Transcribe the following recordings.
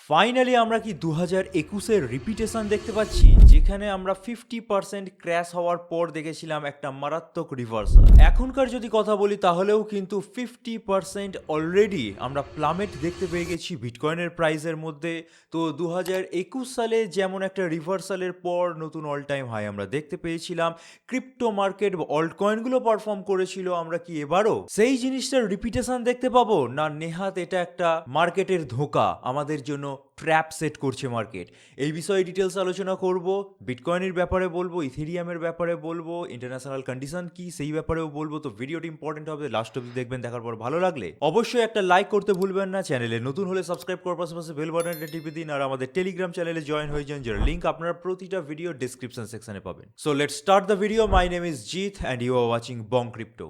Finally আমরা কি 2021-এর repetition দেখতে পাচ্ছি, যেখানে আমরা 50% ক্র্যাশ হওয়ার পর দেখেছিলাম একটা মারাত্মক রিভার্সাল। এখনকার যদি কথা বলি তাহলেও কিন্তু 50% অলরেডি আমরা প্লামেট দেখতে পেয়ে গেছি বিটকয়েনের প্রাইসের মধ্যে। তো 2021 সালে যেমন একটা রিভার্সালের পর নতুন অল টাইম হাই আমরা দেখতে পেয়েছিলাম, ক্রিপ্টো মার্কেট বা অল্ট কয়েনগুলো পারফর্ম করেছিল, আমরা কি এবারও সেই জিনিসটার রিপিটেশন দেখতে পাবো, না নেহাত এটা একটা মার্কেটের ধোঁকা, আমাদের জন্য ট্র্যাপ সেট করছে মার্কেট? এই বিষয়ে ডিটেলস আলোচনা করব, বিটকয়েনের ব্যাপারে বলবো, ইথেরিয়ামের ব্যাপারে বলবো, ইন্টারন্যাশনাল কন্ডিশন কি সেই ব্যাপারেও বলবো। তো ভিডিওটি ইম্পর্টেন্ট হবে, লাস্ট অবধি দেখবেন। দেখার পর ভালো লাগলে অবশ্যই একটা লাইক করতে ভুলবেন না, চ্যানেলে নতুন হলে সাবস্ক্রাইব করার পাশাপাশি বেল বাটনটা টিপে দিন, আর আমাদের টেলিগ্রাম চ্যানেলে জয়েন হয়ে যান, যার লিঙ্ক আপনারা প্রতিটা ভিডিও ডেসক্রিপশন সেকশনে পাবেন। So let's start the video. My name is Jit and you are watching Bong Crypto.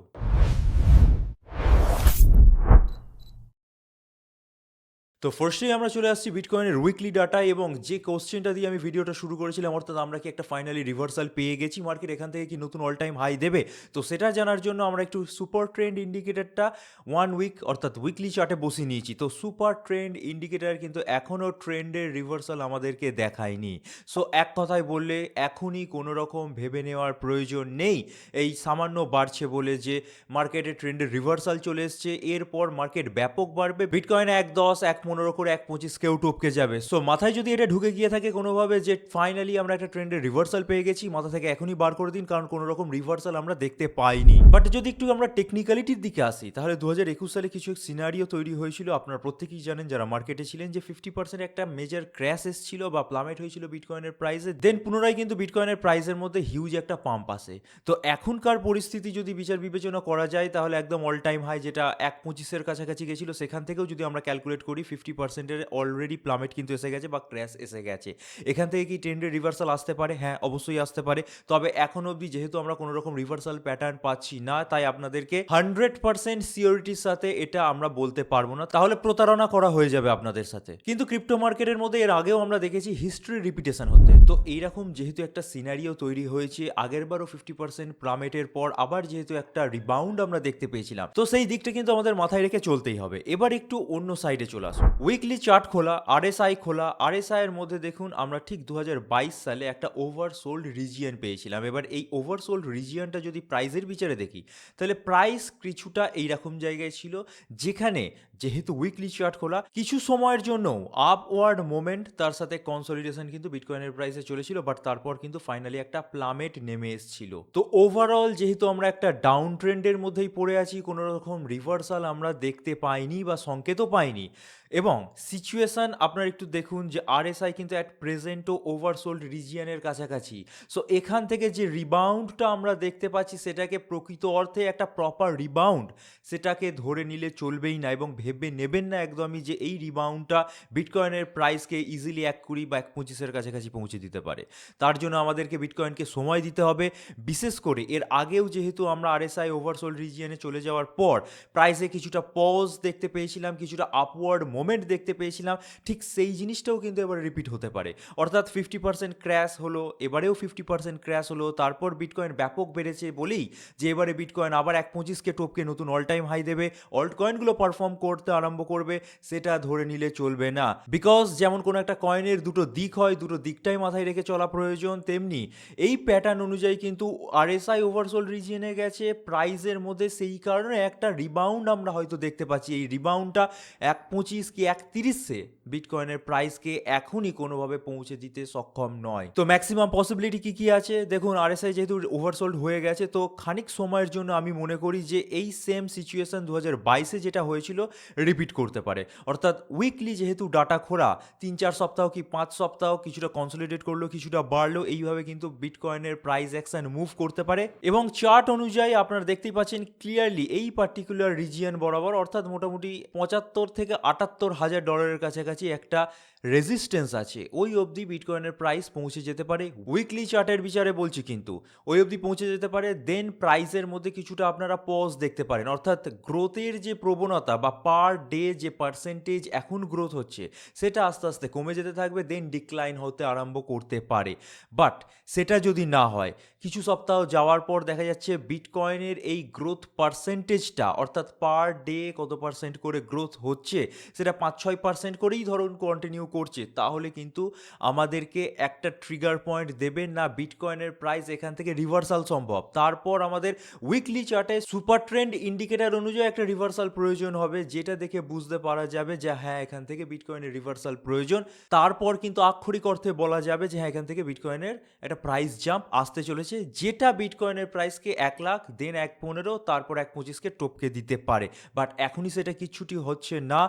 তো ফার্স্টেই আমরা চলে আসছি বিটকয়েনের উইকলি ডাটা, এবং যে কোশ্চেনটা দিয়ে আমি ভিডিওটা শুরু করেছিলাম, অর্থাৎ আমরা কি একটা ফাইনালি রিভার্সাল পেয়ে গেছি, মার্কেট এখান থেকে কি নতুন অল টাইম হাই দেবে? তো সেটা জানার জন্য আমরা একটু সুপার ট্রেন্ড ইন্ডিকেটরটা 1 উইক অর্থাৎ উইকলি চার্টে বসিয়ে নিয়েছি। তো সুপার ট্রেন্ড ইন্ডিকেটর কিন্তু এখনও ট্রেন্ডের রিভার্সাল আমাদেরকে দেখায়নি। সো এক কথায় বললে এখনই কোনো রকম ভেবে নেওয়ার প্রয়োজন নেই এই সামান্য বাড়ছে বলে যে মার্কেটের ট্রেন্ডের রিভার্সাল চলে এসছে, এরপর মার্কেট ব্যাপক বাড়বে, বিটকয়েন 1.10 1.15 করে 1.25 কেউ টপকে যাবে। সো মাথায় যদি এটা ঢুকে গিয়ে থাকে কোনোভাবে যে ফাইনালি আমরা একটা ট্রেন্ডের রিভার্সাল পেয়ে গেছি, মাথা থেকে এখনই বার করে দিন, কারণ কোনো রকম রিভার্সাল আমরা দেখতে পাইনি। বাট যদি একটু আমরা টেকনিক্যালিটির দিকে আসি, তাহলে 2021 সালে কিছু সিনারিও তৈরি হয়েছিল, আপনারা প্রত্যেকেই জানেন যারা মার্কেটে ছিলেন, যে 50% একটা মেজর ক্র্যাশ এসেছিল বা প্লামেট হয়েছিল বিটকয়েনের প্রাইসে, দেন পুনরায় কিন্তু বিটকয়েনের প্রাইসের মধ্যে হিউজ একটা পাম্প আসে। তো এখনকার পরিস্থিতি যদি বিচার বিবেচনা করা যায়, তাহলে একদম অল টাইম হাই যেটা 1.25-এর কাছাকাছি গেছিল, সেখান থেকেও যদি আমরা ক্যালকুলেট করি 50%-এর অলরেডি প্লামেট কিন্তু এসে গেছে বা ক্র্যাশ এসে গেছে। এখান থেকে কি ট্রেন্ডের রিভার্সাল আসতে পারে? হ্যাঁ, অবশ্যই আসতে পারে। তবে এখন অবধি যেহেতু আমরা কোনো রকম রিভার্সাল প্যাটার্ন পাচ্ছি না, তাই আপনাদেরকে 100% সিওরিটির সাথে এটা আমরা বলতে পারবো না, তাহলে প্রতারণা করা হয়ে যাবে আপনাদের সাথে। কিন্তু ক্রিপ্টো মার্কেটের মধ্যে এর আগেও আমরা দেখেছি হিস্ট্রি রিপিটেশন হতে। তো এইরকম যেহেতু একটা সিনারিও তৈরি হয়েছে, আগেরবারও 50% প্লামেটের পর আবার যেহেতু একটা রিবাউন্ড আমরা দেখতে পেয়েছিলাম, তো সেই দিকটা কিন্তু আমাদের মাথায় রেখে চলতেই হবে। এবার একটু অন্য সাইডে চলে আসুন, উইকলি চার্ট খোলা, আরএসআই খোলা। আরএসআই এর মধ্যে দেখুন আমরা ঠিক 2022 সালে একটা ওভারসোল্ড রিজিয়ন পেয়েছিলাম। এবার এই ওভারসোল্ড রিজিয়নটা যদি প্রাইসের বিচারে দেখি, তাহলে প্রাইস কিছুটা এইরকম জায়গায় ছিল, যেখানে যেহেতু উইকলি চার্ট খোলা, কিছু সময়ের জন্য আপওয়ার্ড মোমেন্ট, তার সাথে কনসলিডেশন কিন্তু বিটকয়েনের প্রাইসে চলেছিল, বাট তারপর কিন্তু ফাইনালি একটা প্লামেট নেমে এসেছিল। তো ওভারঅল যেহেতু আমরা একটা ডাউন ট্রেন্ডের মধ্যেই পড়ে আছি, কোনো রকম রিভার্সাল আমরা দেখতে পাইনি বা সংকেতও পাইনি, এবং সিচুয়েশন আপনারা একটু দেখুন যে আরএসআই কিন্তু অ্যাট প্রেজেন্টও ওভারসোল্ড রিজিয়নের কাছাকাছি। সো এখান থেকে যে রিবাউন্ডটা আমরা দেখতে পাচ্ছি, সেটাকে প্রকৃত অর্থে একটা প্রপার রিবাউন্ড সেটাকে ধরে নিলে চলবেই না, এবং ভেবে নেবেন না একদমই যে এই রিবাউন্ডটা বিটকয়েনের প্রাইসকে ইজিলি 1.20 বা 1.25-এর কাছাকাছি পৌঁছে দিতে পারে। তার জন্য আমাদেরকে বিটকয়েনকে সময় দিতে হবে। বিশেষ করে এর আগেও যেহেতু আমরা আরএসআই ওভারসোল্ড রিজিয়নে চলে যাওয়ার পর প্রাইসে কিছুটা পজ দেখতে পেয়েছিলাম, কিছুটা আপওয়ার্ড মোমেন্ট দেখতে পেয়েছিলাম, ঠিক সেই জিনিসটাও কিন্তু এবার রিপিট হতে পারে। অর্থাৎ 50% ক্র্যাশ হলো, এবারেও 50% ক্র্যাশ হলো, তারপর বিটকয়েন ব্যাপক বেড়েছে বলেই যে এবারে বিটকয়েন আবার 1.25-কে টপকে নতুন অল টাইম হাই দেবে, অল্ট কয়েনগুলো পারফর্ম করতে আরম্ভ করবে, সেটা ধরে নিলে চলবে না। বিকজ যেমন কোনো একটা কয়েনের দুটো দিক হয়, দুটো দিকটাই মাথায় রেখে চলা প্রয়োজন, তেমনি এই প্যাটার্ন অনুযায়ী কিন্তু আরএসআই ওভারসোল্ড রিজিয়নে গেছে প্রাইসের মধ্যে, সেই কারণে একটা রিবাউন্ড আমরা হয়তো দেখতে পাচ্ছি। এই রিবাউন্ডটা 1.25 কি 1.30-এ বিটকয়েনের প্রাইসকে এখনই কোনোভাবে পৌঁছে দিতে সক্ষম নয়। তো ম্যাক্সিমাম পসিবিলিটি কি কি আছে দেখুন, আরএসআই যেহেতু ওভারসোল্ড হয়ে গেছে, তো খানিক সময়ের জন্য আমি মনে করি যে এই সেম সিচুয়েশন 2022-এ যেটা হয়েছিল রিপিট করতে পারে। অর্থাৎ উইকলি যেহেতু ডাটা খোলা, 3-4 সপ্তাহ কি 5 সপ্তাহ কিছুটা কনসলিডেট করলো, কিছুটা বাড়লো, এইভাবে কিন্তু বিটকয়েনের প্রাইস অ্যাকশন মুভ করতে পারে। এবং চার্ট অনুযায়ী আপনারা দেখতেই পাচ্ছেন ক্লিয়ারলি এই পার্টিকুলার রিজিয়ন বরাবর, অর্থাৎ মোটামুটি 75 থেকে 78 হাজার ডলারের কাছাকাছি একটা রেজিস্ট্যান্স আছে, ওই অবধি বিটকয়েনের প্রাইস পৌঁছে যেতে পারে। উইকলি চার্টের বিচারে বলছি, কিন্তু ওই অবধি পৌঁছে যেতে পারে। দেন প্রাইসের মধ্যে কিছুটা আপনারা পজ দেখতে পারেন, অর্থাৎ গ্রোথের যে প্রবণতা বা পার ডে যে পার্সেন্টেজ এখন গ্রোথ হচ্ছে, সেটা আস্তে আস্তে কমে যেতে থাকবে, দেন ডিক্লাইন হতে আরম্ভ করতে পারে। বাট সেটা যদি না হয়, কিছু সপ্তাহ যাওয়ার পর দেখা যাচ্ছে বিটকয়েনের এই গ্রোথ পার্সেন্টেজটা, অর্থাৎ পার ডে কত পার্সেন্ট করে গ্রোথ হচ্ছে, সেটা সেটা 5-6% করেই ধরুন কন্টিনিউ করছে, তাহলে কিন্তু আমাদেরকে একটা ট্রিগার পয়েন্ট দেবে না বিটকয়েনের প্রাইস এখান থেকে রিভার্সাল সম্ভব। তারপর আমাদের উইকলি চার্টে সুপার ট্রেন্ড ইন্ডিকেটর অনুযায়ী একটা রিভার্সাল প্রয়োজন হবে, যেটা দেখে বুঝতে পারা যাবে যে হ্যাঁ এখান থেকে বিটকয়েনের রিভার্সাল প্রয়োজন। তারপর কিন্তু আক্ষরিক অর্থে বলা যাবে যে হ্যাঁ এখান থেকে বিটকয়েনের একটা প্রাইস জাম্প আসতে চলেছে, যেটা বিটকয়েনের প্রাইসকে 1,00,000 দেন 1,15,000 তারপর 1,25,000 টপকে দিতে পারে। বাট এখনই সেটা কিচ্ছুটি হচ্ছে না।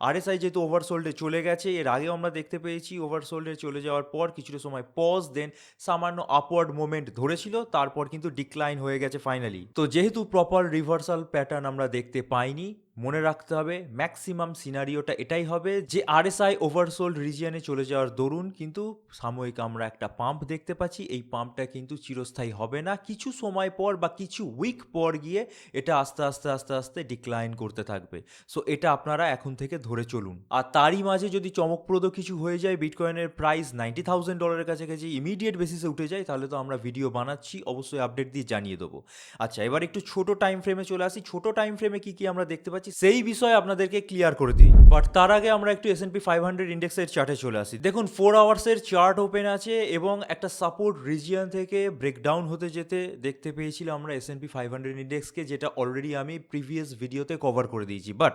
আরএসআই যেহেতু ওভারসোল্ডে চলে গেছে, এর আগেও আমরা দেখতে পেয়েছি ওভারসোল্ডে চলে যাওয়ার পর কিছুটা সময় পজ, দেন সামান্য আপওয়ার্ড মোমেন্ট ধরেছিল, তারপর কিন্তু ডিক্লাইন হয়ে গেছে ফাইনালি। তো যেহেতু প্রপার রিভার্সাল প্যাটার্ন আমরা দেখতে পাইনি, মনে রাখতে হবে ম্যাক্সিমাম সিনারিওটা এটাই হবে যে আরএসআই ওভারসোল্ড রিজিয়নে চলে যাওয়ার দরুন কিন্তু সাময়িক আমরা একটা পাম্প দেখতে পাচ্ছি। এই পাম্পটা কিন্তু চিরস্থায়ী হবে না, কিছু সময় পর বা কিছু উইক পর গিয়ে এটা আস্তে আস্তে আস্তে আস্তে ডিক্লাইন করতে থাকবে। সো এটা আপনারা এখন থেকে ধরে চলুন। আর তারই মাঝে যদি চমকপ্রদ কিছু হয়ে যায়, বিটকয়েনের প্রাইস $90,000 কাছাকাছি ইমিডিয়েট বেসিসে উঠে যায়, তাহলে তো আমরা ভিডিও বানাচ্ছি, অবশ্যই আপডেট দিয়ে জানিয়ে দেবো। আচ্ছা, এবার একটু ছোট টাইম ফ্রেমে চলে আসি। ছোট টাইম ফ্রেমে কি আমরা দেখতে পাচ্ছি সেই বিষয়ে আপনাদেরকে ক্লিয়ার করে দিই। বাট তার আগে আমরা একটু S&P 500 ইন্ডেক্সের চার্টে চলে আসি। দেখুন 4 আওয়ার্সের চার্ট ওপেন আছে এবং একটা সাপোর্ট রিজিয়ন থেকে ব্রেকডাউন হতে যেতে দেখতে পেয়েছিলাম আমরা S&P 500 ইন্ডেক্সকে, যেটা অলরেডি আমি প্রিভিয়াস ভিডিওতে কভার করে দিয়েছি। বাট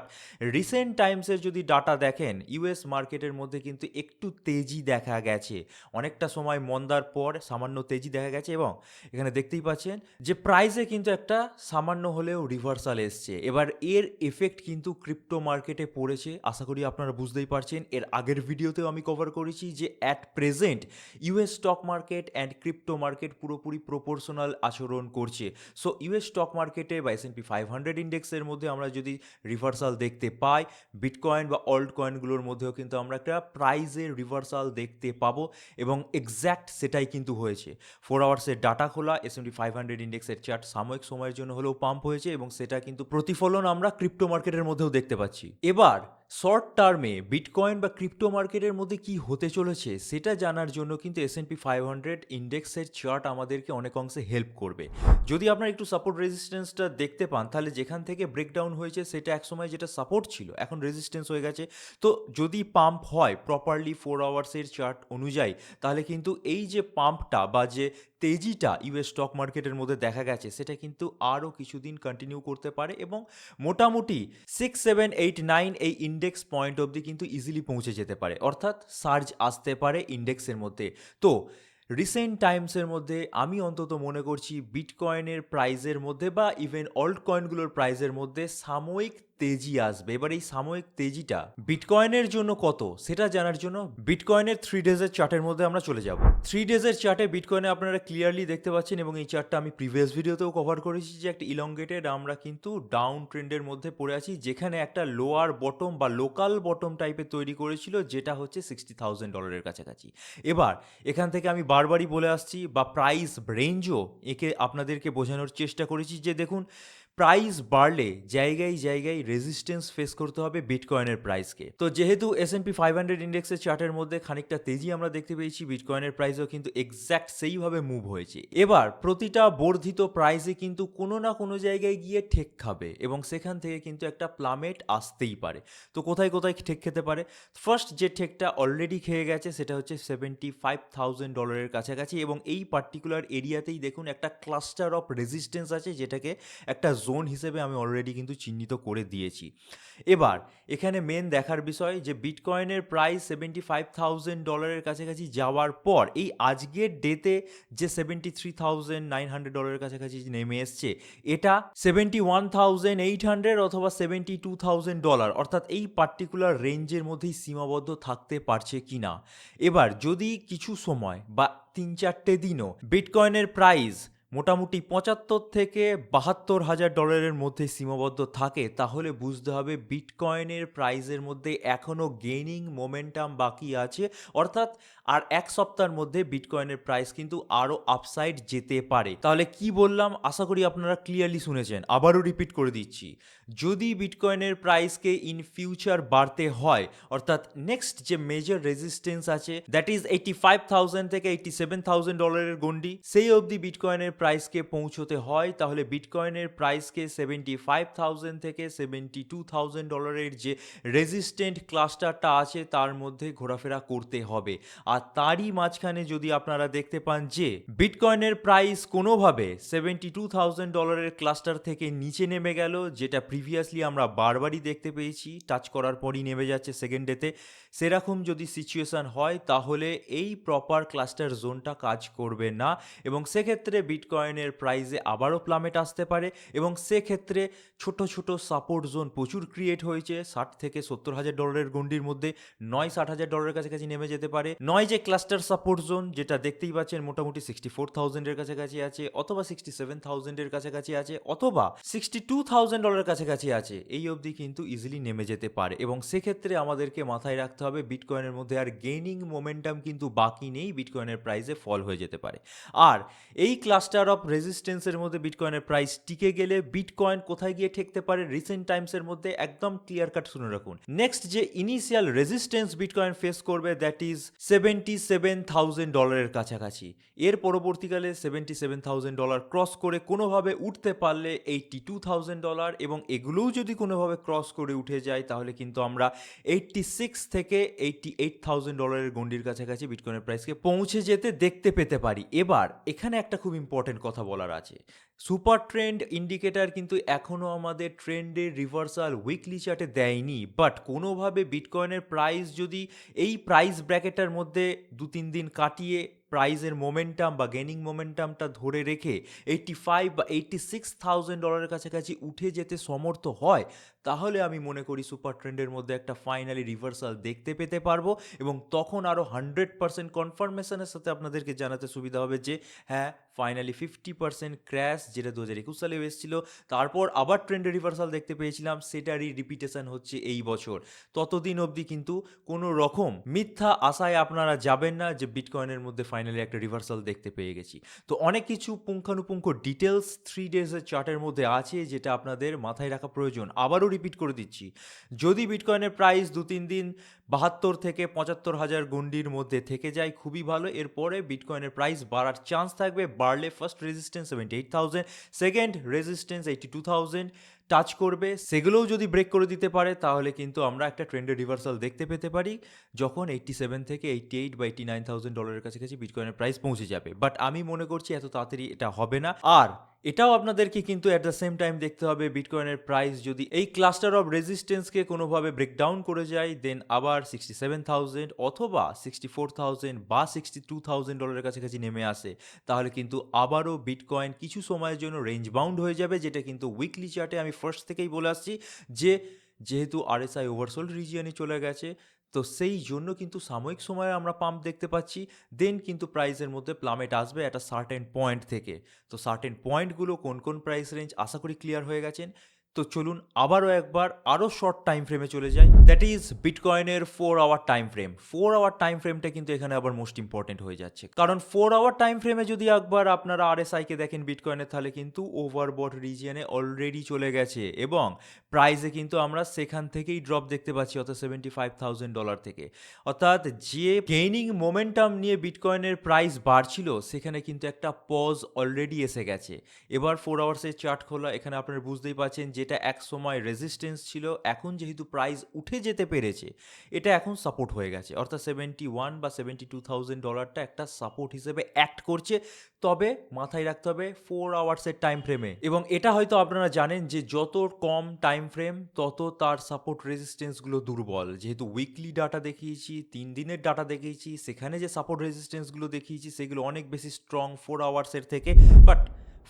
রিসেন্ট টাইমসের যদি ডাটা দেখেন, ইউএস মার্কেটের মধ্যে কিন্তু একটু তেজি দেখা গেছে। অনেকটা সময় মন্দার পর সামান্য তেজি দেখা গেছে এবং এখানে দেখতেই পাচ্ছেন যে প্রাইসে কিন্তু একটা সামান্য হলেও রিভার্সাল এসছে। এবার এর এফেক্ট কিন্তু ক্রিপ্টো মার্কেটে পড়েছে, আশা করি আপনারা বুঝতেই পারছেন। এর আগের ভিডিওতেও আমি কভার করেছি যে at present US stock market and crypto market পুরোপুরি প্রপোর্শনাল আচরণ করছে। সো ইউএস স্টক মার্কেটে বা S&P 500 ইন্ডেক্সের মধ্যে আমরা যদি রিভার্সাল দেখতে পাই, বিটকয়েন বা অল্ট কয়েনগুলোর মধ্যেও কিন্তু আমরা একটা প্রাইজের রিভার্সাল দেখতে পাবো এবং এক্স্যাক্ট সেটাই কিন্তু হয়েছে। 4 আওয়ার্সের ডাটা খোলা S&P 500 ইন্ডেক্সের চার্ট সাময়িক সময়ের জন্য হলেও পাম্প হয়েছে এবং সেটা কিন্তু প্রতিফলন আমরা ক্রিপ্টো মার্কেটের মধ্যেও দেখতে পাচ্ছি। এবার শর্ট টার্মে বিটকয়েন বা ক্রিপ্টো মার্কেটের মধ্যে কি হতে চলেছে সেটা জানার জন্য কিন্তু S&P 500 ইন্ডেক্সের চার্ট আমাদেরকে অনেক অংশে হেল্প করবে। যদি আপনার একটু সাপোর্ট রেজিস্ট্যান্সটা দেখতে পান, তাহলে যেখান থেকে ব্রেকডাউন হয়েছে সেটা একসময় যেটা সাপোর্ট ছিল এখন রেজিস্ট্যান্স হয়ে গেছে। তো যদি পাম্প হয় প্রপারলি 4 আওয়ার্সের চার্ট অনুযায়ী, তাহলে কিন্তু এই যে পাম্পটা বা যে তেজিটা ইউএস স্টক মার্কেটের মধ্যে দেখা গেছে, সেটা কিন্তু আরও কিছুদিন কন্টিনিউ করতে পারে এবং মোটামুটি 6, 7, 8, 9 এই ইন্ডেক্স পয়েন্ট অবধি কিন্তু ইজিলি পৌঁছে যেতে পারে, অর্থাৎ সার্জ আসতে পারে ইন্ডেক্সের মধ্যে। তো রিসেন্ট টাইমসের মধ্যে আমি অন্তত মনে করছি বিটকয়েনের প্রাইজের মধ্যে বা ইভেন অল্ট কয়েনগুলোর প্রাইজের মধ্যে সাময়িক তেজি আসবে। এবার এই সাময়িক তেজিটা বিটকয়েনের জন্য কত সেটা জানার জন্য বিটকয়েনের 3 ডেজের চার্টের মধ্যে আমরা চলে যাব। 3 ডেজের চার্টে বিটকয়েনে আপনারা ক্লিয়ারলি দেখতে পাচ্ছেন এবং এই চার্টটা আমি প্রিভিয়াস ভিডিওতেও কভার করেছি যে একটা ইলংগেটেড আমরা কিন্তু ডাউন ট্রেন্ডের মধ্যে পড়ে আছি, যেখানে একটা লোয়ার বটম বা লোকাল বটম টাইপের তৈরি করেছিল, যেটা হচ্ছে $60,000 কাছাকাছি। এবার এখান থেকে আমি বারবারই বলে আসছি বা প্রাইস রেঞ্জও একে আপনাদেরকে বোঝানোর চেষ্টা করেছি যে দেখুন প্রাইস বাড়লে জায়গায় জায়গায় রেজিস্ট্যান্স ফেস করতে হবে বিটকয়েনের প্রাইসকে। তো যেহেতু S&P 500 ইন্ডেক্সের চার্টের মধ্যে খানিকটা তেজি আমরা দেখতে পেয়েছি, বিটকয়েনের প্রাইসও কিন্তু এক্স্যাক্ট সেইভাবে মুভ হয়েছে। এবার প্রতিটা বর্ধিত প্রাইসে কিন্তু কোনো না কোনো জায়গায় গিয়ে ঠেক খাবে এবং সেখান থেকে কিন্তু একটা প্লামেট আসতেই পারে। তো কোথায় কোথায় ঠেক খেতে পারে? ফার্স্ট যে ঠেকটা অলরেডি খেয়ে গেছে সেটা হচ্ছে $75,000 কাছাকাছি এবং এই পার্টিকুলার এরিয়াতেই দেখুন একটা ক্লাস্টার অফ রেজিস্ট্যান্স আছে, যেটাকে একটা জোন হিসেবে আমি অলরেডি কিন্তু চিহ্নিত করে দিয়েছি। এবার এখানে মেন দেখার বিষয় যে বিটকয়েনের প্রাইস $75,000 কাছাকাছি যাওয়ার পর এই আজকের ডেতে যে $73,900 কাছাকাছি নেমে এসছে, এটা $71,800 অথবা $72,000 অর্থাৎ এই পার্টিকুলার রেঞ্জের মধ্যেই সীমাবদ্ধ থাকতে পারছে কিনা। এবার যদি কিছু সময় বা 3-4টে দিনও বিটকয়েনের প্রাইস মোটামুটি $75,000 থেকে $72,000 মধ্যে সীমাবদ্ধ থাকে, তাহলে বুঝতে হবে বিটকয়েনের প্রাইসের মধ্যে এখনও গেইনিং মোমেন্টাম বাকি আছে, অর্থাৎ আর এক সপ্তাহের মধ্যে বিটকয়েনের প্রাইস কিন্তু আরও আপসাইড যেতে পারে। তাহলে কি বললাম আশা করি আপনারা ক্লিয়ারলি শুনেছেন, আবারও রিপিট করে দিচ্ছি। যদি বিটকয়েনের প্রাইসকে ইন ফিউচার বাড়তে হয়, অর্থাৎ নেক্সট যে মেজর রেজিস্ট্যান্স আছে দ্যাট ইজ 85,000 থেকে $87,000 গন্ডি, সেই অবধি বিটকয়েনের প্রাইসকে পৌঁছতে হয়, তাহলে বিটকয়েনের প্রাইসকে 75,000 থেকে $72,000 যে রেজিস্ট্যান্ট ক্লাস্টারটা আছে তার মধ্যে ঘোরাফেরা করতে হবে। আর তারই মাঝখানে যদি আপনারা দেখতে পান যে বিটকয়েনের প্রাইস কোনোভাবে $72,000 ক্লাস্টার থেকে নিচে নেমে গেল, যেটা প্রিভিয়াসলি আমরা বারবারই দেখতে পেয়েছি, টাচ করার পরই নেমে যাচ্ছে সেকেন্ড ডেতে, সেরকম যদি সিচুয়েশন হয় তাহলে এই প্রপার ক্লাস্টার জোনটা কাজ করবে না এবং সেক্ষেত্রে বিটকয়েনের প্রাইসে আবারও প্লামেট আসতে পারে এবং সেক্ষেত্রে ছোট ছোট সাপোর্ট জোন প্রচুর ক্রিয়েট হয়েছে, $60,000 থেকে $70,000 গন্ডির মধ্যে, নয় $60,000 কাছাকাছি নেমে যেতে পারে, নয় যে ক্লাস্টার সাপোর্ট জোন যেটা দেখতেই পাচ্ছেন মোটামুটি 64,000 কাছাকাছি আছে, অথবা 67,000 কাছাকাছি আছে, অথবা $62,000 কাছাকাছি আছে, এই অবধি কিন্তু ইজিলি নেমে যেতে পারে এবং সেক্ষেত্রে আমাদেরকে মাথায় রাখতে হবে বিটকয়েনের মধ্যে আর গেইনিং মোমেন্টাম কিন্তু বাকি নেই, বিটকয়েনের প্রাইসে ফল হয়ে যেতে পারে। আর এই ক্লাস্টার অফ রেজিস্ট্যান্সের মধ্যে বিটকয়েনের প্রাইস টিকে গেলে বিটকয়েন কোথায় গিয়ে ঠেকতে পারে রিসেন্ট টাইমসের মধ্যে একদম ক্লিয়ার কাট শুনে রাখুন। নেক্সট যে ইনিশিয়াল রেজিস্ট্যান্স বিটকয়েন ফেস করবে দ্যাট ইজ $77,000 কাছাকাছি। এর পরবর্তীকালে $77,000 ক্রস করে কোনোভাবে উঠতে পারলে $82,000, এবং এগুলোও যদি কোনোভাবে ক্রস করে উঠে যায় তাহলে কিন্তু আমরা 86 থেকে $88,000 গন্ডির কাছাকাছি বিটকয়েনের প্রাইসকে পৌঁছে যেতে দেখতে পেতে পারি। এবার এখানে একটা খুব ইম্পর্টেন্ট কথা বলার আছে, সুপার ট্রেন্ড ইন্ডিকেটর কিন্তু এখনও আমাদের ট্রেন্ডের রিভার্সাল উইকলি চার্টে দেয়নি, বাট কোনোভাবে বিটকয়েনের প্রাইস যদি এই প্রাইস ব্র্যাকেটের মধ্যে 2-3 দিন কাটিয়ে প্রাইজের মোমেন্টাম বা গেনিং মোমেন্টামটা ধরে রেখে 85 বা $86,000 কাছাকাছি উঠে যেতে সমর্থ হয়, তাহলে আমি মনে করি সুপার ট্রেন্ডের মধ্যে একটা ফাইনালি রিভার্সাল দেখতে পেতে পারবো এবং তখন আরও 100% কনফার্মেশনের সাথে আপনাদেরকে জানাতে সুবিধা হবে যে হ্যাঁ ফাইনালি 50% ক্র্যাশ যেটা 2021 সালে এসেছিল, তারপর আবার ট্রেন্ডের রিভার্সাল দেখতে পেয়েছিলাম, সেটারই রিপিটেশন হচ্ছে এই বছর। ততদিন অবধি কিন্তু কোনো রকম মিথ্যা আশায় আপনারা যাবেন না যে বিটকয়েনের মধ্যে ফাইনালি একটা রিভার্সাল দেখতে পেয়ে গেছি। তো অনেক কিছু পুঙ্খানুপুঙ্খ ডিটেলস 3 ডেজের চার্টের মধ্যে আছে যেটা আপনাদের মাথায় রাখা প্রয়োজন। আবারও রিপিট করে দিচ্ছি, যদি বিটকয়েনের প্রাইস 2-3 দিন 72 থেকে 75,000 গন্ডির মধ্যে থেকে যায় খুবই ভালো, এরপরে বিটকয়েনের প্রাইস বাড়ার চান্স থাকবে, বাড়লে first resistance 78,000, second resistance 82,000 touch করবে, সেগুলোও যদি ব্রেক করে দিতে পারে তাহলে কিন্তু আমরা একটা ট্রেন্ডের রিভার্সাল দেখতে পেতে পারি যখন 87 থেকে 88 বা $89,000 কাছাকাছি বিটকয়েনের প্রাইস পৌঁছে যাবে। বাট আমি মনে করছি এত তাড়াতাড়ি এটা হবে না। আর এটাও আপনাদেরকে কিন্তু অ্যাট দ্য সেম টাইম দেখতে হবে বিটকয়েনের প্রাইস যদি এই ক্লাস্টার অফ রেজিস্ট্যান্সকে কোনোভাবে ব্রেকডাউন করে যায় দেন আবার 67,000 অথবা 64,000 বা $62,000 কাছাকাছি নেমে আসে, তাহলে কিন্তু আবারও বিটকয়েন কিছু সময়ের জন্য রেঞ্জ বাউন্ড হয়ে যাবে, যেটা কিন্তু উইকলি চার্টে আমি ফার্স্ট থেকেই বলে আসছি যে যেহেতু RSI ওভারসোল্ড রিজিয়নে চলে গেছে, তো সেই জন্য কিন্তু সাময়িক সময়ে আমরা পাম্প দেখতে পাচ্ছি, দেন কিন্তু প্রাইসের মধ্যে প্লামেট আসবে একটা সার্টেন পয়েন্ট থেকে। তো সার্টেন পয়েন্টগুলো কোন কোন প্রাইস রেঞ্জ আশা করি ক্লিয়ার হয়ে গেছেন। তো চলুন আবারও একবার আরও শর্ট টাইম ফ্রেমে চলে যাই, দ্যাট ইজ বিটকয়েনের 4 hour time frame. 4 hour time ফ্রেমটা কিন্তু এখানে আবার মোস্ট ইম্পর্টেন্ট হয়ে যাচ্ছে, কারণ 4 আওয়ার টাইম ফ্রেমে যদি একবার আপনারা RSI-কে দেখেন বিটকয়েনের, তাহলে কিন্তু ওভারবট রিজিয়নে অলরেডি চলে গেছে এবং প্রাইসে কিন্তু আমরা সেখান থেকেই ড্রপ দেখতে পাচ্ছি, অর্থাৎ $75,000 থেকে। অর্থাৎ যে গেইনিং মোমেন্টাম নিয়ে বিটকয়েনের প্রাইস বাড়ছিল সেখানে কিন্তু একটা পজ অলরেডি এসে গেছে। এবার 4 আওয়ার্সের চার্ট খোলা, এখানে আপনারা বুঝতেই পারছেন যেটা এক সময় রেজিস্ট্যান্স ছিল, এখন যেহেতু প্রাইস উঠে যেতে পেরেছে এটা এখন সাপোর্ট হয়ে গেছে, অর্থাৎ 71 বা $72,000 একটা সাপোর্ট হিসেবে অ্যাক্ট করছে। তবে মাথায় রাখতে হবে 4 আওয়ার্সের টাইম ফ্রেমে, এবং এটা হয়তো আপনারা জানেন যে যত কম টাইম ফ্রেম তত তার সাপোর্ট রেজিস্ট্যান্সগুলো দুর্বল। যেহেতু উইকলি ডাটা দেখিয়েছি, 3 দিনের ডাটা দেখিয়েছি, সেখানে যে সাপোর্ট রেজিস্ট্যান্সগুলো দেখিয়েছি সেগুলো অনেক বেশি স্ট্রং 4 আওয়ার্সের থেকে, বাট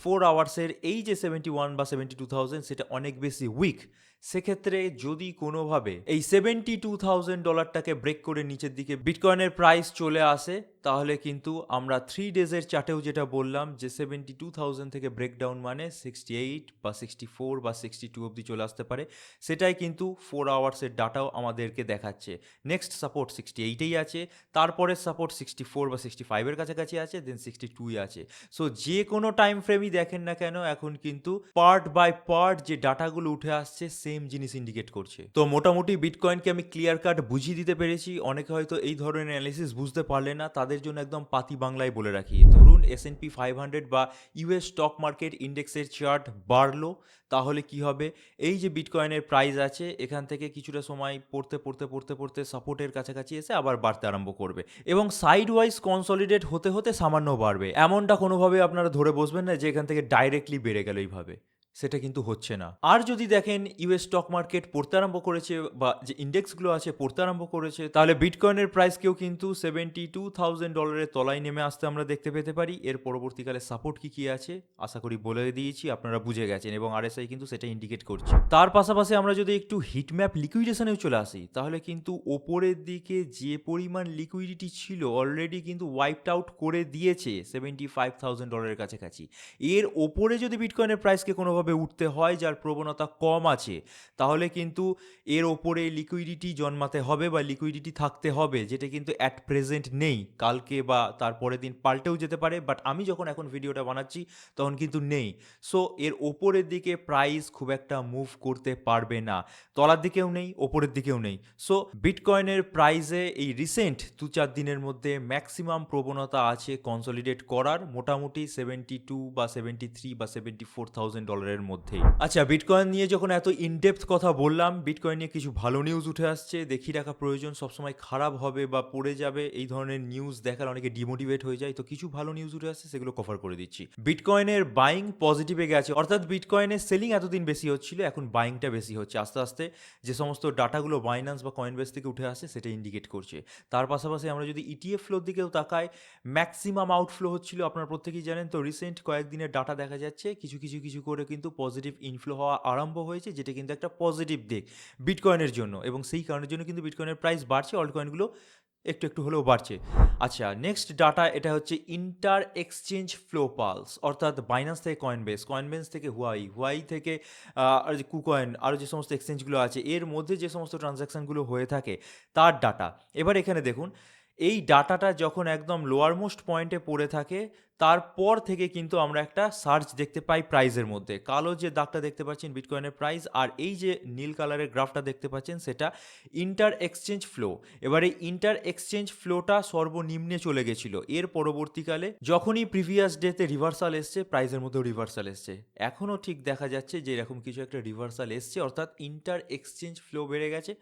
4 আওয়ার্সের এই যে 71 বা 72,000 সেটা অনেক বেশি উইক। সেক্ষেত্রে যদি কোনোভাবে এই $72,000টাকে ব্রেক করে নিচের দিকে বিটকয়েনের প্রাইস চলে আসে, তাহলে কিন্তু আমরা 3 ডেজের চার্টেও যেটা বললাম যে 72,000 থেকে ব্রেকডাউন মানে 68 বা 64 বা 62 অবধি চলে আসতে পারে। সেটাই কিন্তু 4 আওয়ার্সের ডাটাও আমাদেরকে দেখাচ্ছে। নেক্সট সাপোর্ট 68এই আছে, তারপরের সাপোর্ট 64 বা 65 এর কাছাকাছি আছে, দেন 62 আছে। সো যে কোনো টাইম ফ্রেমই দেখেন না কেন, এখন কিন্তু পার্ট বাই পার্ট যে ডাটাগুলো উঠে আসছে সেম জিনিস ইন্ডিকেট করছে। তো মোটামুটি বিটকয়েনকে আমি ক্লিয়ার কাট বুঝিয়ে দিতে পেরেছি। অনেকে হয়তো এই ধরনের অ্যানালিসিস বুঝতে পারলে না, তাদের জন্য একদম পাতি বাংলায় বলে রাখি। ধরুন S&P 500 বা ইউএস স্টক মার্কেট ইন্ডেক্সের চার্ট বাড়লো, তাহলে কি হবে, এই যে বিটকয়েনের প্রাইস আছে এখান থেকে কিছুটা সময় পড়তে সাপোর্টের কাছাকাছি এসে আবার বাড়তে আরম্ভ করবে এবং সাইড ওয়াইজ কনসলিডেট হতে হতে সামান্য বাড়বে। এমনটা কোনোভাবে আপনারা ধরে বসবেন না যে এখান থেকে ডাইরেক্টলি বেড়ে গেল এইভাবে, সেটা কিন্তু হচ্ছে না। আর যদি দেখেন ইউএস স্টক মার্কেট পড়তে আরম্ভ করেছে বা যে ইন্ডেক্সগুলো আছে পড়তে আরম্ভ করেছে, তাহলে বিটকয়েনের প্রাইসকেও কিন্তু $72,000 তলায় নেমে আসতে আমরা দেখতে পেতে পারি। এর পরবর্তীকালে সাপোর্ট কি আছে আশা করি বলে দিয়েছি, আপনারা বুঝে গেছেন এবং আরএসআই কিন্তু সেটা ইন্ডিকেট করছে। তার পাশাপাশি আমরা যদি একটু হিটম্যাপ লিকুইডেশনেও চলে আসি, তাহলে কিন্তু ওপরের দিকে যে পরিমাণ লিকুইডিটি ছিল অলরেডি কিন্তু ওয়াইপড আউট করে দিয়েছে $75,000 কাছাকাছি। এর ওপরে যদি বিটকয়েনের প্রাইসকে কোনোভাবে উঠতে হয় যার প্রবণতা কম আছে, তাহলে কিন্তু এর ওপরে লিকুইডিটি জন্মাতে হবে বা লিকুইডিটি থাকতে হবে, যেটা কিন্তু অ্যাট প্রেজেন্ট নেই। কালকে বা তারপরের দিন পাল্টেও যেতে পারে, বাট আমি যখন এখন ভিডিওটা বানাচ্ছি তখন কিন্তু নেই। সো এর ওপরের দিকে প্রাইস খুব একটা মুভ করতে পারবে না, তলার দিকেও নেই ওপরের দিকেও নেই। সো বিটকয়েনের প্রাইসে এই রিসেন্ট 2-4 দিনের মধ্যে ম্যাক্সিমাম প্রবণতা আছে কনসলিডেট করার, মোটামুটি 72 বা 73 বা $74,000 মধ্যেই। আচ্ছা, বিটকয়েন নিয়ে যখন এত ইনডেপথ কথা বললাম, বিটকয়েন নিয়ে কিছু ভালো নিউজ উঠে আসছে, দেখিয়ে রাখা প্রয়োজন। সবসময় খারাপ হবে বা পড়ে যাবে এই ধরনের নিউজ দেখালে অনেকে ডিমোটিভেট হয়ে যায়, তো কিছু ভালো নিউজ উঠে আসছে সেগুলো কভার করে দিচ্ছি। বিটকয়েনের বাইং পজিটিভে গেছে, অর্থাৎ বিটকয়েনের সেলিং এতদিন বেশি হচ্ছিল, এখন বাইংটা বেশি হচ্ছে আস্তে আস্তে। যে সমস্ত ডাটাগুলো বাইন্যান্স বা কয়েনবেস থেকে উঠে আসে সেটা ইন্ডিকেট করছে। তার পাশাপাশি আমরা যদি ইটিএফ ফ্লোর দিকেও তাকাই, ম্যাক্সিমাম আউটফ্লো হচ্ছিল, আপনারা প্রত্যেকেই জানেন। তো রিসেন্ট কয়েকদিনের ডাটা দেখা যাচ্ছে কিছু করে কিন্তু পজিটিভ ইনফ্লো হওয়া আরম্ভ হয়েছে, যেটা কিন্তু একটা পজিটিভ দিক বিটকয়েনের জন্য, এবং সেই কারণের জন্য কিন্তু বিটকয়েনের প্রাইস বাড়ছে, অল্ট কয়েনগুলো একটু হলেও বাড়ছে। আচ্ছা, নেক্সট ডাটা এটা হচ্ছে ইন্টার এক্সচেঞ্জ ফ্লো পালস, অর্থাৎ বাইন্যান্স থেকে কয়েনবেস থেকে হুয়াই থেকে আর যে কুকয়েন, আরও যে সমস্ত এক্সচেঞ্জগুলো আছে এর মধ্যে যে সমস্ত ট্রানজ্যাকশানগুলো হয়ে থাকে তার ডাটা। এবার এখানে দেখুন, এই ডাটাটা যখন একদম লোয়ার মোস্ট পয়েন্টে পড়ে থাকে, তারপর থেকে কিন্তু আমরা একটা সার্চ দেখতে পাই প্রাইজের মধ্যে। কালো যে দাগটা দেখতে পাচ্ছেন বিটকয়েনের প্রাইস, আর এই যে নীল কালারের গ্রাফটা দেখতে পাচ্ছেন সেটা ইন্টার এক্সচেঞ্জ ফ্লো। এবার এই ইন্টার এক্সচেঞ্জ ফ্লোটা সর্বনিম্নে চলে গেছিলো, এর পরবর্তীকালে যখনই প্রিভিয়াস ডেতে রিভার্সাল এসছে, প্রাইজের মধ্যেও রিভার্সাল এসছে। এখনও ঠিক দেখা যাচ্ছে যে এরকম কিছু একটা রিভার্সাল এসছে, অর্থাৎ ইন্টার এক্সচেঞ্জ ফ্লো বেড়ে গেছে।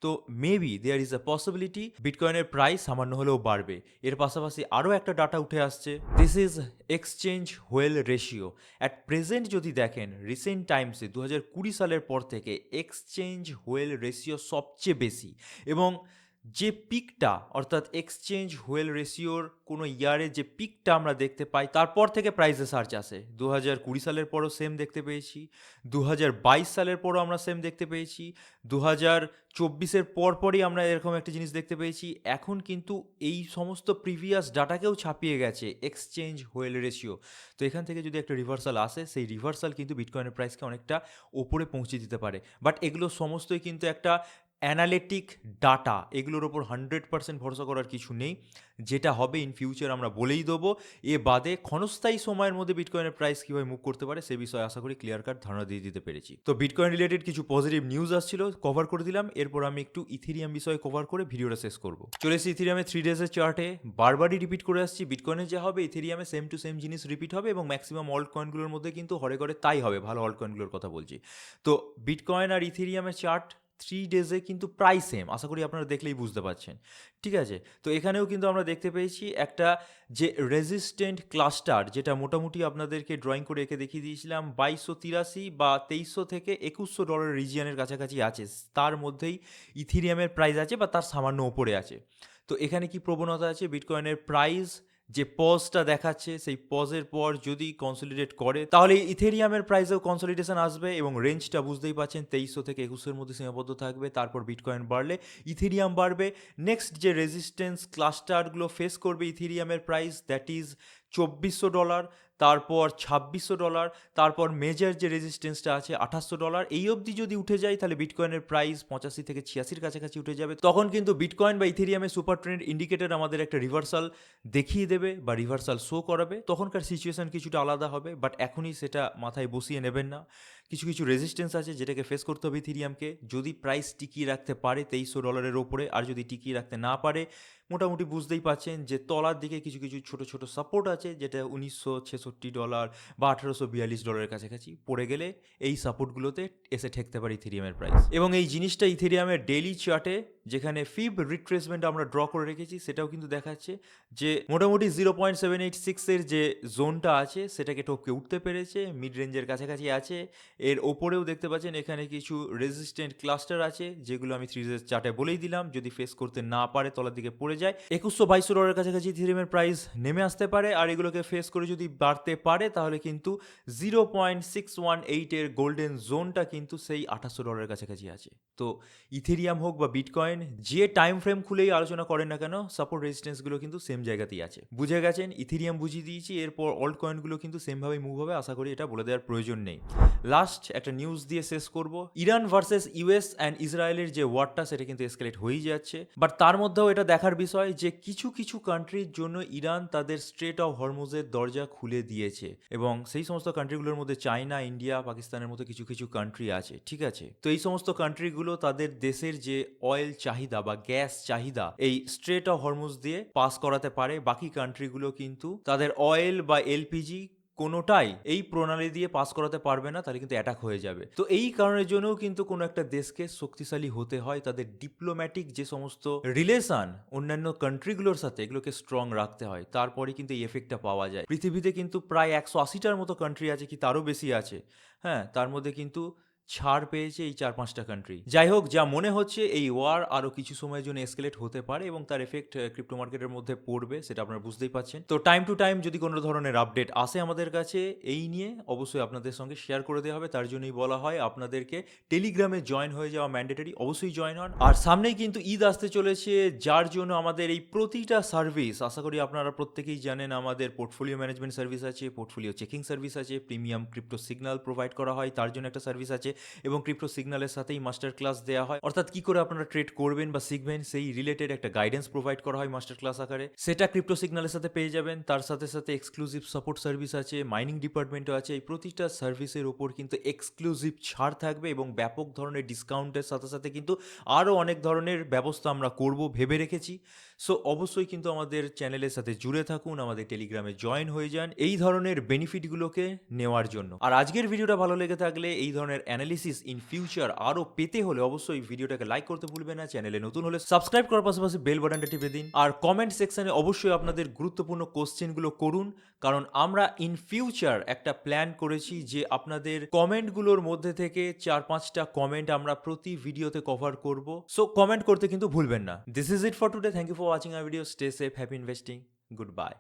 তো maybe there is a possibility বিটকয়েনের প্রাইস সামান্য হলেও বাড়বে। এর পাশাপাশি আরও একটা ডাটা উঠে আসছে, this is exchange whale ratio. At present যদি দেখেন রিসেন্ট টাইমসে 2020 সালের পর থেকে এক্সচেঞ্জ হোয়েল রেশিও সবচেয়ে বেশি, এবং যে পিকটা, অর্থাৎ এক্সচেঞ্জ হোয়েল রেশিওর কোনো ইয়ারে যে পিকটা আমরা দেখতে পাই, তারপর থেকে প্রাইসে সার্চ আসে। 2020 সালের পরও সেম দেখতে পেয়েছি, 2022 সালের পরও আমরা সেম দেখতে পেয়েছি, 2024-এর পরপরই আমরা এরকম একটা জিনিস দেখতে পেয়েছি। এখন কিন্তু এই সমস্ত প্রিভিয়াস ডাটাকেও ছাপিয়ে গেছে এক্সচেঞ্জ হোয়েল রেশিও। তো এখান থেকে যদি একটা রিভার্সাল আসে, সেই রিভার্সাল কিন্তু বিটকয়েনের প্রাইসকে অনেকটা ওপরে পৌঁছে দিতে পারে। বাট এগুলো সমস্তই কিন্তু একটা অ্যানালিটিক ডাটা, এগুলোর ওপর 100% ভরসা করার কিছু নেই। যেটা হবে ইন ফিউচার আমরা বলেই দেবো। এ বাদে ক্ষণস্থায়ী সময়ের মধ্যে বিটকয়েনের প্রাইস কীভাবে মুভ করতে পারে সে বিষয়ে আশা করি ক্লিয়ার কাট ধারণা দিয়ে দিতে পেরেছি। তো বিটকয়েন রিলেটেড কিছু পজিটিভ নিউজ আসছিল, কভার করে দিলাম। এরপর আমি একটু ইথেরিয়াম বিষয়ে কভার করে ভিডিওটা শেষ করবো। চলে এসেছি ইথেরিয়ামে 3 ডেজের চার্টে। বারবারই রিপিট করে আসছি, বিটকয়েনে যা হবে ইথেরিয়ামে সেম টু সেম জিনিস রিপিট হবে, এবং ম্যাক্সিমাম অল্ট কয়েনগুলোর মধ্যে কিন্তু হরে করে তাই হবে, ভালো অল্ট কয়েনগুলোর কথা বলছি। তো বিটকয়েন আর ইথেরিয়ামের চার্ট 3 ডেজে কিন্তু প্রায় সেম, আশা করি আপনারা দেখলেই বুঝতে পারছেন। ঠিক আছে, তো এখানেও কিন্তু আমরা দেখতে পেয়েছি একটা যে রেজিস্ট্যান্ট ক্লাস্টার, যেটা মোটামুটি আপনাদেরকে ড্রয়িং করে এঁকে দেখিয়ে দিয়েছিলাম, 2283 বা 2300 থেকে $2100 রিজিয়নের কাছাকাছি আছে, তার মধ্যেই ইথেরিয়ামের প্রাইস আছে বা তার সামান্য ওপরে আছে। তো এখানে কি প্রবণতা আছে, বিটকয়েনের প্রাইস যে পজটা দেখাচ্ছে সেই পজের পর যদি কনসলিডেট করে তাহলে ইথেরিয়ামের প্রাইসেও কনসলিডেশন আসবে এবং রেঞ্জটা বুঝতেই পাচ্ছেন 2300 থেকে 2100 মধ্যে সীমাবদ্ধ থাকবে। তারপর বিটকয়েন বাড়লে ইথেরিয়াম বাড়বে। নেক্সট যে রেজিস্ট্যান্স ক্লাস্টারগুলো ফেস করবে ইথেরিয়ামের প্রাইস, দ্যাট ইজ $2400, তারপর $2600, তারপর মেজর যে রেজিস্ট্যান্সটা আছে $2800। এই অবধি যদি উঠে যায় তাহলে বিটকয়েনের প্রাইস 85 থেকে 86 কাছাকাছি উঠে যাবে। তখন কিন্তু বিটকয়েন বা ইথেরিয়ামের সুপার ট্রেন্ড ইন্ডিকেটর আমাদের একটা রিভার্সাল দেখিয়ে দেবে বা রিভার্সাল শো করাবে। তখনকার সিচুয়েশন কিছুটা আলাদা হবে, বাট এখনই সেটা মাথায় বসিয়ে নেবেন না। কিছু কিছু রেজিস্ট্যান্স আছে যেটাকে ফেস করতে হবে ইথেরিয়ামকে। যদি প্রাইস টিকিয়ে রাখতে পারে $2300 ওপরে, আর যদি টিকিয়ে রাখতে না পারে, মোটামুটি বুঝতেই পাচ্ছেন যে তলার দিকে কিছু কিছু ছোট ছোট সাপোর্ট আছে, যেটা $1966 বা $1842 কাছাকাছি পড়ে গেলে এই সাপোর্টগুলোতে এসে ঠেকতে পারে ইথেরিয়ামের প্রাইস। এবং এই জিনিসটা ইথেরিয়ামের ডেইলি চার্টে, যেখানে ফিব রিট্রেসমেন্ট আমরা ড্র করে রেখেছি, সেটাও কিন্তু দেখাচ্ছে যে মোটামুটি 0.786 এর যে জোনটা আছে সেটাকে টপকে উঠতে পেরেছে, মিড রেঞ্জের কাছাকাছি আছে। এর ওপরেও দেখতে পাচ্ছেন এখানে কিছু রেজিস্ট্যান্ট ক্লাস্টার আছে, যেগুলো আমি 3 ডেজ চার্টে বলেই দিলাম। যদি ফেস করতে না পারে তলার দিকে পড়ে যায়, $2122 কাছাকাছি ইথেরিয়ামের প্রাইস নেমে আসতে পারে। আর এগুলোকে ফেস করে যদি বাড়তে পারে তাহলে কিন্তু 0.618 এর গোল্ডেন জোনটা কিন্তু সেই $2800 কাছাকাছি আছে। তো ইথেরিয়াম হোক বা বিটকয়েন, যে টাইম ফ্রেম খুলেই আলোচনা করেন না কেন, সাপোর্ট রেজিস্ট্যান্সগুলো কিন্তু সেম জায়গাতেই আছে। বুঝে গেছেন, ইথেরিয়াম বুঝিয়ে দিয়েছি, এরপর অল্ট কয়েনগুলো কিন্তু সেমভাবেই মুভ হবে। আশা করি এটা বলে দেওয়ার প্রয়োজন নেই। লাস্ট একটা নিউজ দিয়ে শেষ করব। ইরান ভার্সেস ইউএস অ্যান্ড ইসরায়েলের যে ওয়ারটা, সেটা কিন্তু এসকেলেট হয়েই যাচ্ছে। বাট তার মধ্যেও এটা দেখার বিষয় যে কিছু কিছু কান্ট্রির জন্য ইরান তাদের স্ট্রেট অফ হরমুজের দরজা খুলে দিয়েছে, এবং সেই সমস্ত কান্ট্রিগুলোর মধ্যে চায়না, ইন্ডিয়া, পাকিস্তানের মতো কিছু কিছু কান্ট্রি আছে, ঠিক আছে? তো এই সমস্ত কান্ট্রিগুলো তাদের দেশের যে অয়েল চাহিদা বা গ্যাস চাহিদা এই স্ট্রেট অফ হরমুজ দিয়ে পাস করাতে পারে। বাকি কান্ট্রিগুলো কিন্তু তাদের অয়েল বা এলপিজি কোনোটাই এই প্রণালী দিয়ে পাস করাতে পারবে না, তাহলে কিন্তু অ্যাটাক হয়ে যাবে। তো এই কারণের জন্যও কিন্তু কোনো একটা দেশকে শক্তিশালী হতে হয়, তাদের ডিপ্লোম্যাটিক যে সমস্ত রিলেশন অন্যান্য কান্ট্রিগুলোর সাথে, এগুলোকে স্ট্রং রাখতে হয়। তারপরে কিন্তু এই এফেক্টটা পাওয়া যায়। পৃথিবীতে কিন্তু প্রায় 180টার মতো কান্ট্রি আছে, কি তারও বেশি আছে। হ্যাঁ, তার মধ্যে কিন্তু ছাড় পেয়েছে এই 4-5টা কান্ট্রি। যাই হোক, যা মনে হচ্ছে এই ওয়ার আরও কিছু সময়ের জন্য এসকেলেট হতে পারে এবং তার এফেক্ট ক্রিপ্টো মার্কেটের মধ্যে পড়বে, সেটা আপনারা বুঝতেই পাচ্ছেন। তো টাইম টু টাইম যদি কোনো ধরনের আপডেট আসে আমাদের কাছে এই নিয়ে, অবশ্যই আপনাদের সঙ্গে শেয়ার করে দেওয়া হবে। তার জন্যই বলা হয় আপনাদেরকে টেলিগ্রামে জয়েন হয়ে যাওয়া ম্যান্ডেটরি, অবশ্যই জয়েন হন। আর সামনেই কিন্তু ঈদ আসতে চলেছে, যার জন্য আমাদের এই প্রতিটা সার্ভিস, আশা করি আপনারা প্রত্যেকেই জানেন, আমাদের পোর্টফোলিও ম্যানেজমেন্ট সার্ভিস আছে, পোর্টফোলিও চেকিং সার্ভিস আছে, প্রিমিয়াম ক্রিপ্টো সিগন্যাল প্রোভাইড করা হয়, তার জন্য একটা সার্ভিস আছে, এবং ক্রিপ্টো সিগন্যালের সাথেই মাস্টার ক্লাস দেওয়া হয়। অর্থাৎ কি করে আপনারা ট্রেড করবেন বা শিখবেন সেই রিলেটেড একটা গাইডেন্স প্রোভাইড করা হয় মাস্টার ক্লাস আকারে। সেটা ক্রিপ্টো সিগন্যালের সাথে পেয়ে যাবেন। তার সাথে সাথে এক্সক্লুসিভ সাপোর্ট সার্ভিস আছে, মাইনিং ডিপার্টমেন্টও আছে। এই প্রতিটা সার্ভিসের ওপর কিন্তু এক্সক্লুসিভ ছাড় থাকবে এবং ব্যাপক ধরনের ডিসকাউন্টের সাথে সাথে কিন্তু আরও অনেক ধরনের ব্যবস্থা আমরা করব ভেবে রেখেছি। সো অবশ্যই কিন্তু আমাদের চ্যানেলের সাথে জুড়ে থাকুন, আমাদের টেলিগ্রামে জয়েন হয়ে যান এই ধরনের বেনিফিটগুলোকে নেওয়ার জন্য। আর আজকের ভিডিওটা ভালো লেগে থাকলে, এই ধরনের অ্যানালিসিস ইন ফিউচার আরও পেতে হলে অবশ্যই ভিডিওটাকে লাইক করতে ভুলবেন না। চ্যানেলে নতুন হলে সাবস্ক্রাইব করার পাশাপাশি বেল বাটনটা টিপে দিন। আর কমেন্ট সেকশনে অবশ্যই আপনাদের গুরুত্বপূর্ণ কোশ্চেনগুলো করুন, কারণ আমরা ইন ফিউচার একটা প্ল্যান করেছি যে আপনাদের কমেন্টগুলোর মধ্যে থেকে 4-5টা কমেন্ট আমরা প্রতি ভিডিওতে কভার করব। সো কমেন্ট করতে কিন্তু ভুলবেন না। This is it for today. Thank you for watching our video. Stay safe, happy investing, good bye.